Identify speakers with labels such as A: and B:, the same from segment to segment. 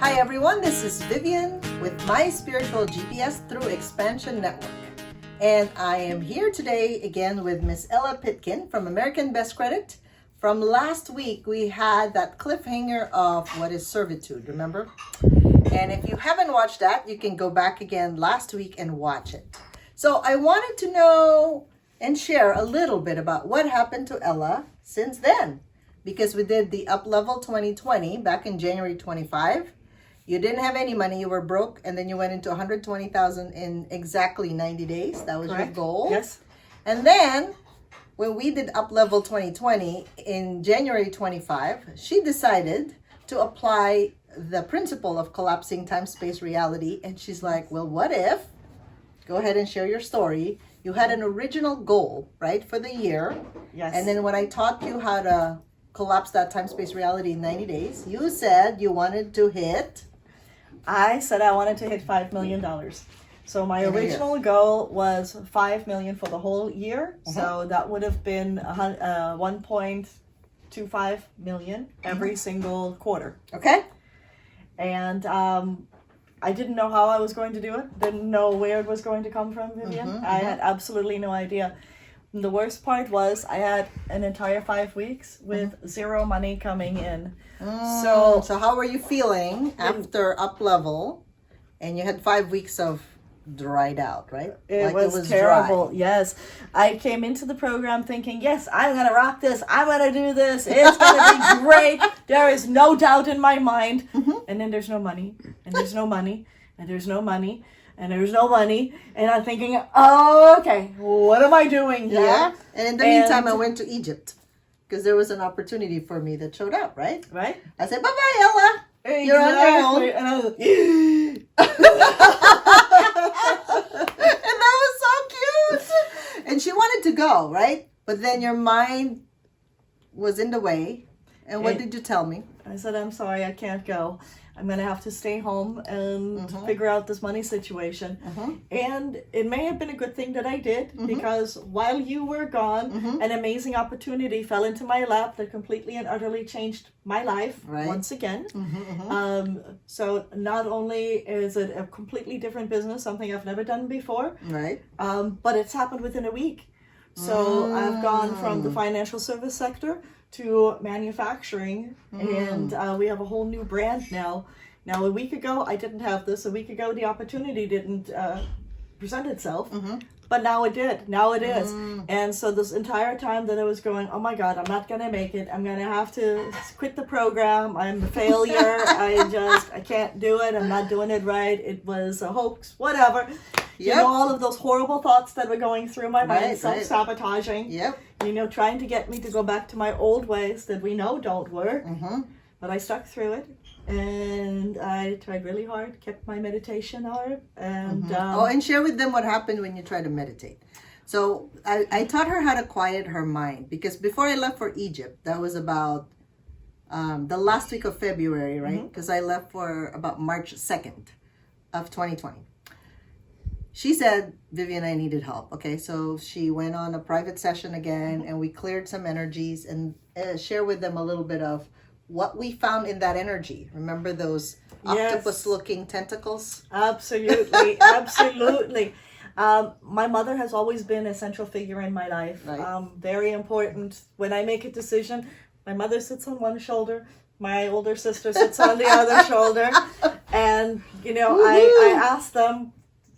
A: Hi everyone, this is Vivian with My Spiritual GPS through Expansion Network. And I am here today again with Miss Ella Pitkin from American Best Credit. From last week, we had that cliffhanger of what is servitude, remember? And if you haven't watched that, you can go back again last week and watch it. So I wanted to know and share a little bit about what happened to Ella since then. Because we did the Up Level 2020 back in January 25. You didn't have any money, you were broke, and then you went into 120,000 in exactly 90 days. That was
B: Correct.
A: your goal.
B: Yes.
A: And then when we did Up Level 2020 in January 25, she decided to apply the principle of collapsing time-space reality. And she's like, well, what if, go ahead and share your story. You had an original goal, right, for the year.
B: Yes.
A: And then when I taught you how to collapse that time-space reality in 90 days, you said you wanted to hit...
B: I said I wanted to hit $5 million. So my
A: In a year.
B: original goal was $5 million for the whole year. So that would have been 1.25 million every single quarter.
A: Okay?
B: And I didn't know how I was going to do it. Didn't know where it was going to come from, Vivian. I had absolutely no idea. And the worst part was I had an entire 5 weeks with zero money coming in.
A: So how were you feeling after Up Level and you had 5 weeks of dried out, right?
B: It was terrible.
A: Dry.
B: Yes. I came into the program thinking, yes, I'm going to rock this. I'm going to do this. It's going to be great. There is no doubt in my mind. And then there's no money. And there's no money. And there's no money. And there's no money. And I'm thinking, oh, okay, what am I doing here?
A: Yeah. And in the meantime, I went to Egypt because there was an opportunity for me that showed up, right?
B: Right?
A: I said, bye-bye, Ella. You're on your own.
B: And I was like,
A: And that was so cute. And she wanted to go, right? But then your mind was in the way. And what did you tell me?
B: I said, I'm sorry, I can't go. I'm going to have to stay home and figure out this money situation. And it may have been a good thing that I did because while you were gone, an amazing opportunity fell into my lap that completely and utterly changed my life once again. So not only is it a completely different business, something I've never done before,
A: Right.
B: but it's happened within a week. So I've gone from the financial service sector to manufacturing, and we have a whole new brand now. Now, a week ago, I didn't have this. A week ago, the opportunity didn't present itself, but now it did. Now it is. And so this entire time that I was going, oh my God, I'm not going to make it. I'm going to have to quit the program. I'm a failure. I can't do it. I'm not doing it right. It was a hoax, whatever. You know, all of those horrible thoughts that were going through my mind, self-sabotaging.
A: Yep.
B: You know, trying to get me to go back to my old ways that we know don't work. But I stuck through it. And I tried really hard, kept my meditation hour. And
A: and share with them what happened when you tried to meditate. So I taught her how to quiet her mind. Because before I left for Egypt, that was about the last week of February, right? Because I left for about March 2nd of 2020. She said, Vivian, I needed help. Okay, so she went on a private session again and we cleared some energies and share with them a little bit of what we found in that energy. Remember those octopus-looking tentacles?
B: Absolutely, absolutely. My mother has always been a central figure in my life.
A: Right.
B: Very important. When I make a decision, my mother sits on one shoulder, my older sister sits on the other shoulder. And, you know, I ask them,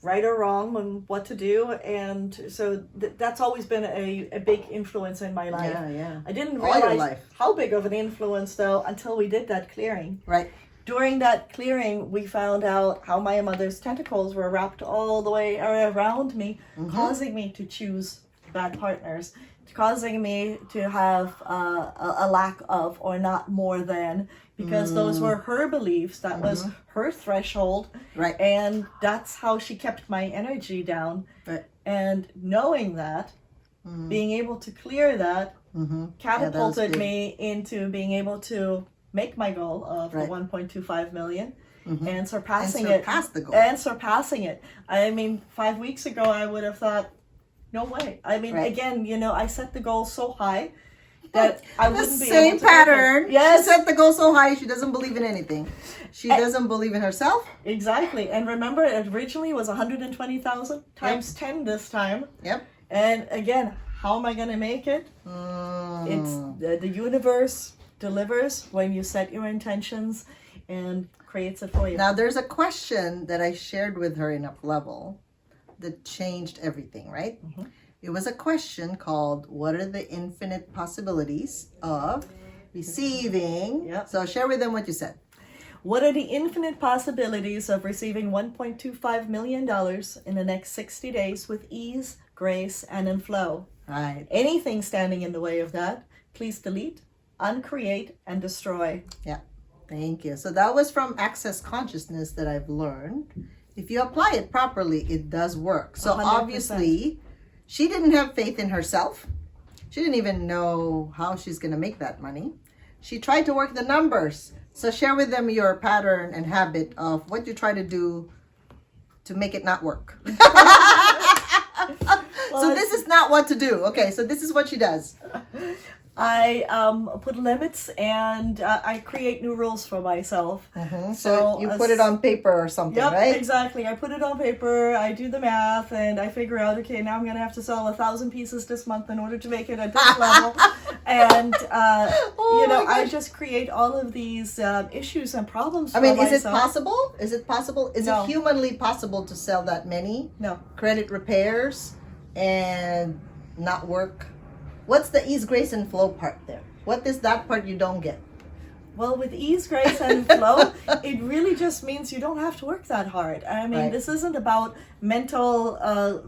B: right or wrong, and what to do, and so that's always been a big influence in my life.
A: Yeah.
B: I didn't
A: All your
B: realize
A: life.
B: how big of an influence though until we did that clearing.
A: Right.
B: During that clearing, we found out how my mother's tentacles were wrapped all the way around me, causing me to choose bad partners, causing me to have a lack of or not more than, because those were her beliefs. That was her threshold.
A: Right.
B: And that's how she kept my energy down.
A: Right.
B: And knowing that, being able to clear that, catapulted me into being able to make my goal of the 1.25 million and surpassing it.
A: The goal.
B: And surpassing it. I mean, 5 weeks ago, I would have thought, no way. I mean, again, you know, I set the goal so high. that I
A: The
B: wouldn't be
A: same
B: able to
A: pattern.
B: Yes,
A: She set the goal so high, she doesn't believe in anything. She doesn't believe in herself.
B: exactly. And remember, it originally was 120,000 times 10 this time.
A: Yep.
B: And again, how am I going to make it? It's the universe delivers when you set your intentions and creates it for you.
A: Now, there's a question that I shared with her in Up Level that changed everything, right? It was a question called, what are the infinite possibilities of receiving?
B: Yep.
A: So share with them what you said.
B: What are the infinite possibilities of receiving $1.25 million in the next 60 days with ease, grace, and in flow?
A: Right.
B: Anything standing in the way of that, please delete, uncreate, and destroy.
A: Yeah. Thank you. So that was from Access Consciousness that I've learned. If you apply it properly, it does work. So
B: 100%.
A: obviously, she didn't have faith in herself. She didn't even know how she's going to make that money. She tried to work the numbers. So share with them your pattern and habit of what you try to do to make it not work. So this is not what to do. Okay, so this is what she does.
B: I put limits and I create new rules for myself.
A: So you put it on paper or something,
B: Yep,
A: right?
B: exactly. I put it on paper, I do the math, and I figure out, okay, now I'm going to have to sell 1,000 pieces this month in order to make it at this level. And, I just create all of these issues and problems for myself.
A: Is it possible? Is it possible? Is
B: No.
A: it humanly possible to sell that many?
B: No.
A: Credit repairs and not work? What's the ease, grace, and flow part there? What is that part you don't get?
B: Well, with ease, grace, and flow, it really just means you don't have to work that hard. I mean,
A: Right.
B: This isn't about mentally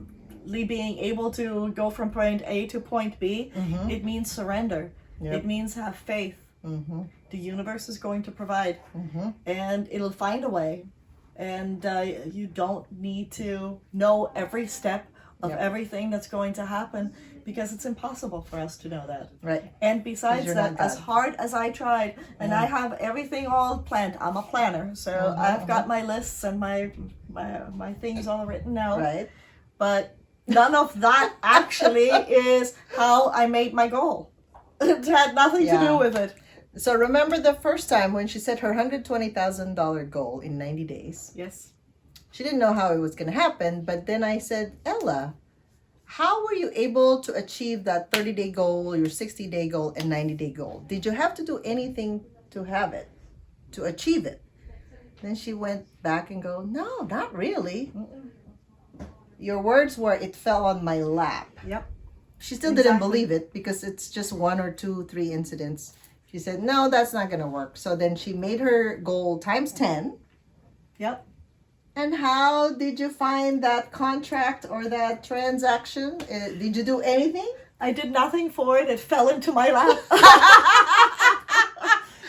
B: being able to go from point A to point B. It means surrender.
A: Yep.
B: It means have faith. The universe is going to provide, and it'll find a way. And you don't need to know every step of
A: Yep.
B: everything that's going to happen, because it's impossible for us to know that.
A: Right.
B: And besides
A: you're
B: that,
A: not
B: as
A: God.
B: hard as I tried, and I have everything all planned, I'm a planner, so I've got my lists and my things all written out.
A: Right.
B: But none of that actually is how I made my goal. It had nothing to do with it.
A: So remember the first time when she set her $120,000 goal in 90 days.
B: Yes.
A: She didn't know how it was going to happen, but then I said, Ella, how were you able to achieve that 30-day goal, your 60-day goal, and 90-day goal? Did you have to do anything to have it, to achieve it? Then she went back and go, no, not really. Your words were, it fell on my lap.
B: Yep.
A: She still didn't believe it because it's just 1 or 2, 3 incidents. She said, no, that's not going to work. So then she made her goal times 10.
B: Yep.
A: And how did you find that contract or that transaction? Did you do anything?
B: I did nothing for it. It fell into my lap.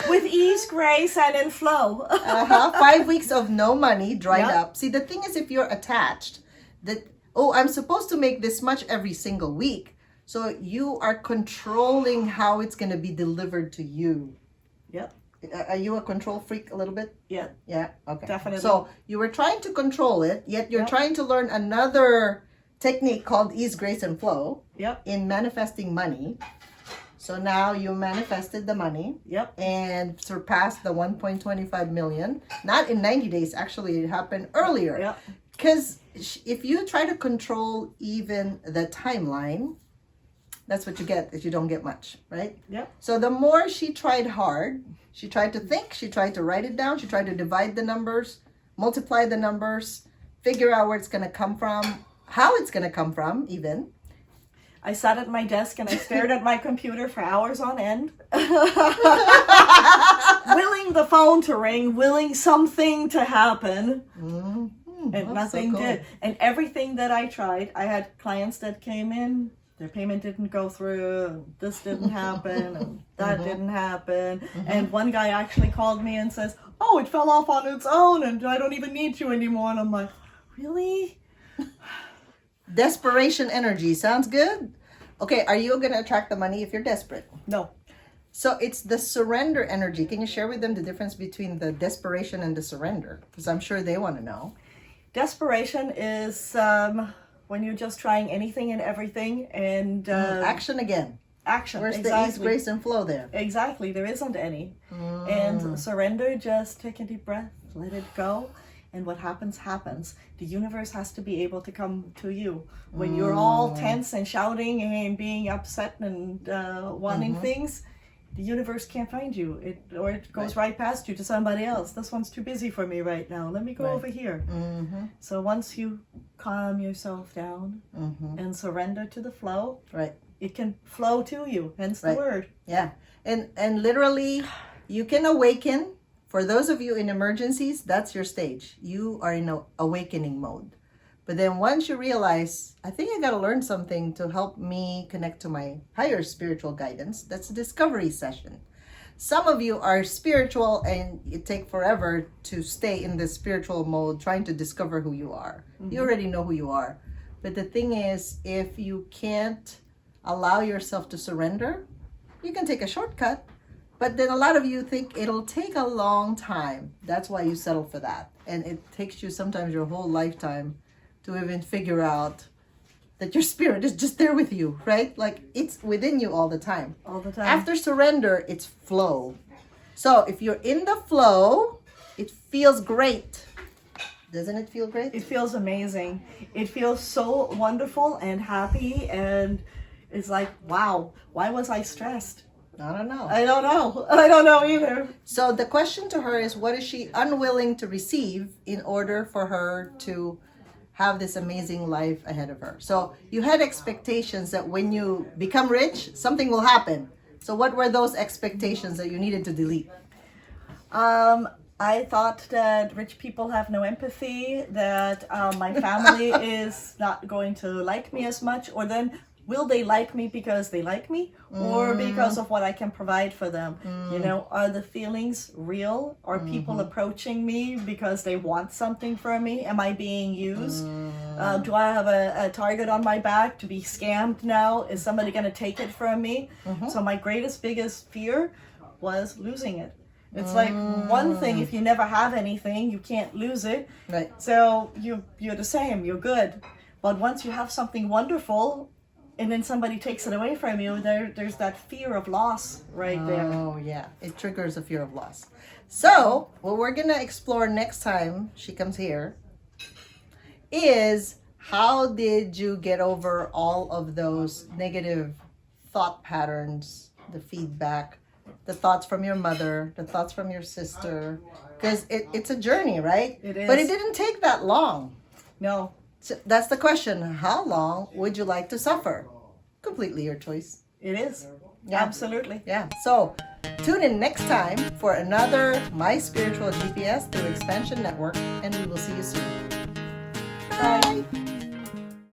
B: With ease, grace, and in flow.
A: 5 weeks of no money, dried
B: Yep.
A: up. See, the thing is, if you're attached, that, oh, I'm supposed to make this much every single week. So you are controlling how it's going to be delivered to you.
B: Yep.
A: Are you a control freak a little bit?
B: Yeah.
A: Yeah, okay.
B: Definitely.
A: So you were trying to control it, yet you're
B: Yep.
A: trying to learn another technique called ease, grace, and flow
B: Yep.
A: in manifesting money. So now you manifested the money
B: Yep.
A: and surpassed the 1.25 million. Not in 90 days, actually, it happened earlier.
B: Yep.
A: Because if you try to control even the timeline, that's what you get if you don't get much, right?
B: Yep.
A: So the more she tried hard, she tried to think, she tried to write it down, she tried to divide the numbers, multiply the numbers, figure out where it's going to come from, how it's going to come from even.
B: I sat at my desk and I stared at my computer for hours on end. Willing the phone to ring, willing something to happen. And nothing did. And everything that I tried, I had clients that came in, their payment didn't go through, and this didn't happen, and that didn't happen. And one guy actually called me and says, oh, it fell off on its own and I don't even need you anymore. And I'm like, really?
A: Desperation energy. Sounds good? Okay, are you going to attract the money if you're desperate?
B: No.
A: So it's the surrender energy. Can you share with them the difference between the desperation and the surrender? Because I'm sure they want to know.
B: Desperation is when you're just trying anything and everything, and
A: Action again.
B: action.
A: Where's the ease, grace, and flow there?
B: Exactly, there isn't any. And surrender, just take a deep breath, let it go, and what happens, happens. The universe has to be able to come to you. When you're all tense and shouting and being upset and wanting things, the universe can't find you. It goes right past you to somebody else. This one's too busy for me right now. Let me go over here. So once you calm yourself down and surrender to the flow, it can flow to you, hence the word.
A: Yeah. And literally, you can awaken. For those of you in emergencies, that's your stage. You are in awakening mode. But then once you realize, I think I got to learn something to help me connect to my higher spiritual guidance, that's a discovery session. Some of you are spiritual and it take forever to stay in this spiritual mode, trying to discover who you are. You already know who you are. But the thing is, if you can't allow yourself to surrender, you can take a shortcut. But then a lot of you think it'll take a long time. That's why you settle for that. And it takes you sometimes your whole lifetime to even figure out that your spirit is just there with you, right? Like it's within you all the time.
B: All the time.
A: After surrender, it's flow. So if you're in the flow, it feels great. Doesn't it feel great?
B: It feels amazing. It feels so wonderful and happy, and it's like, wow, why was I stressed?
A: I don't know.
B: I don't know. I don't know either.
A: So the question to her is, what is she unwilling to receive in order for her to have this amazing life ahead of her? So you had expectations that when you become rich, something will happen. So what were those expectations that you needed to delete?
B: I thought that rich people have no empathy, that my family is not going to like me as much, or then will they like me because they like me or because of what I can provide for them? You know, are the feelings real? Are people approaching me because they want something from me? Am I being used? Do I have a target on my back to be scammed now? Is somebody going to take it from me? So my biggest fear was losing it. It's like one thing, if you never have anything, you can't lose it.
A: Right.
B: So you're the same, you're good. But once you have something wonderful, and then somebody takes it away from you, there's that fear of loss right there.
A: Oh, yeah. It triggers a fear of loss. So, what we're going to explore next time she comes here is, how did you get over all of those negative thought patterns, the feedback, the thoughts from your mother, the thoughts from your sister? Because it's a journey, right?
B: It is.
A: But it didn't take that long.
B: No.
A: So that's the question. How long would you like to suffer? Completely your choice.
B: It is.
A: Yeah.
B: Absolutely.
A: Yeah. So tune in next time for another My Spiritual GPS through Expansion Network, and we will see you soon. Bye.